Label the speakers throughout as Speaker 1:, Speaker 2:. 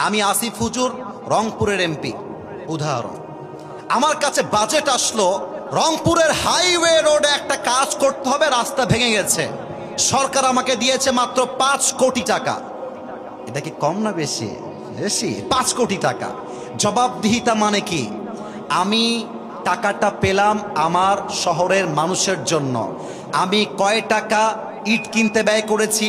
Speaker 1: আমি আসিফ হুজুর, রংপুরের এমপি। উদাহরণ, আমার কাছে বাজেট আসলো, রংপুরের হাইওয়ে রোডে একটা কাজ করতে হবে, রাস্তা ভেঙে গেছে। সরকার আমাকে দিয়েছে মাত্র 5 কোটি টাকা। এটা কি কম না বেশি? বেশি। 5 কোটি টাকা। জবাবদিহিতা মানে কি? আমি টাকাটা পেলাম আমার শহরের মানুষের জন্য। আমি কয় টাকা ইট কিনতে ব্যয় করেছি,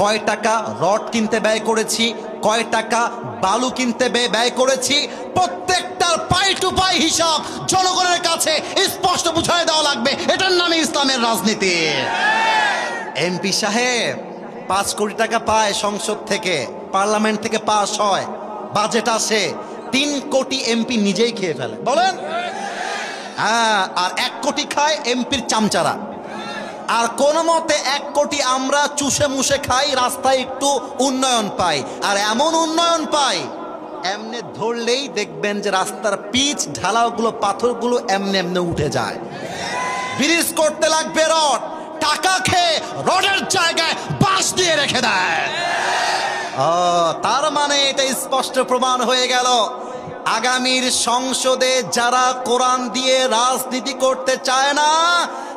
Speaker 1: কয় টাকা রড কিনতে ব্যয় করেছি, কয় টাকা বালু কিনতে ব্যয় করেছি, প্রত্যেকটার পাই টু পাই হিসাব জনগণের কাছে স্পষ্ট বুঝায় দেওয়া লাগবে। এটার নামে ইসলামের রাজনীতি। এমপি সাহেব 5 কোটি টাকা পায় সংসদ থেকে, পার্লামেন্ট থেকে পাস হয়, বাজেট আসে, 3 কোটি এমপি নিজেই খেয়ে ফেলে। বলেন? হ্যাঁ, আর 1 কোটি খায় এমপির চামচারা। আর কোন মতে 1 কোটি আমরা চুষে মুষে খাই, রাস্তায় একটু উন্নয়ন পাই। আর এমন উন্নয়ন পাই, এমনে ধরলেই দেখবেন যে রাস্তার পিচ ঢালাওগুলো, পাথরগুলো এমনে এমনে উঠে যায়। ব্রিজ করতে লাগবে রড, টাকা খেয়ে রডের জায়গায় বাঁশ দিয়ে রেখে দেয়। তার মানে এটা স্পষ্ট প্রমাণ হয়ে গেল, আগামীর সংসদে যারা কোরআন দিয়ে রাজনীতি করতে চায় না,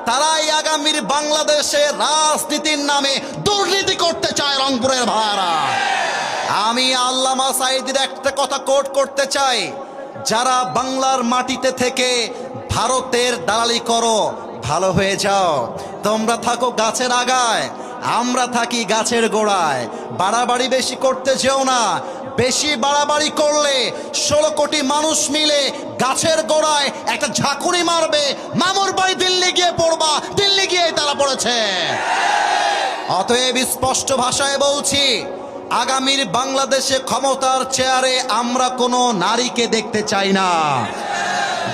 Speaker 1: তারাই আগামীর বাংলাদেশে রাজনীতির নামে দুর্নীতি করতে চায়। রংপুরের ভাড়া, আমি আল্লামা সাঈদীর একটা কথা কোট করতে চাই, যারা বাংলার মাটিতে থেকে ভারতের দালালি করো, ভালো হয়ে যাও। তোমরা থাকো গাছের আগায়, আমরা থাকি গাছের গোড়ায়। বাড়াবাড়ি বেশি করতে যেও না। বেশি বাড়াবাড়ি করলে 16 কোটি মানুষ মিলে গাছের গোড়ায় একটা ঝাঁকুনি মারবে, মামুর বাড়ি দিল্লি গিয়ে পড়বা, দিল্লি গিয়ে তারা পড়েছে। অতএব স্পষ্ট ভাষায় বলছি, আগামীর বাংলাদেশে ক্ষমতার চেয়ারে আমরা কোনো নারীকে দেখতে চাই না।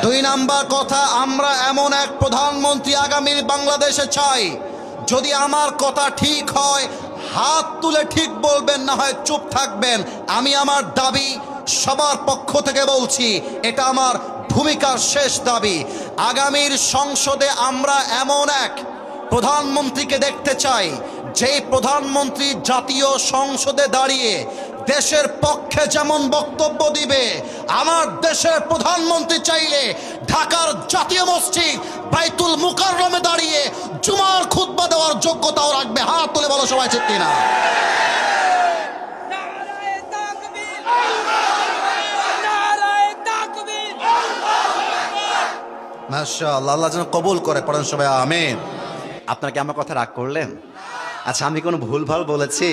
Speaker 1: 2 নাম্বার কথা, আমরা এমন এক প্রধানমন্ত্রী আগামীর বাংলাদেশে চাই, যদি আমার কথা ঠিক হয় হাত তুলে ঠিক বলবেন, না হয় চুপ থাকবেন। আমি আমার দাবি সবার পক্ষ থেকে বলছি, এটা আমার ভূমিকার শেষ দাবি। আগামীর সংসদে আমরা এমন এক প্রধানমন্ত্রীকে দেখতে চাই, যেই প্রধানমন্ত্রী জাতীয় সংসদে দাঁড়িয়ে দেশের পক্ষে যেমন বক্তব্য দিবে, আমার দেশের প্রধানমন্ত্রী চাইলে ঢাকার জাতীয় মসজিদ বাইতুল মুকাররমে দাঁড়িয়ে জুমার খুতবা দেওয়ার যোগ্যতাও রাখবে। হাত তুলে বলো সবাই, ঠিক কিনা? মাশাআল্লাহ, আল্লাহ যেন কবুল করে। পড়েন সবাই আমিন। আপনারা কি আমার কথা রাগ করলেন? আচ্ছা, আমি কোনো ভুলভাল বলেছি?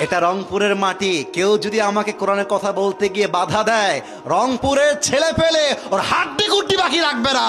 Speaker 1: এটা রংপুরের মাটি। কেউ যদি আমাকে কোরআনের কথা বলতে গিয়ে বাধা দেয়, রংপুরের ছেলে পেলে ওর হাড্ডি গুড্ডি বাকি রাখবে না।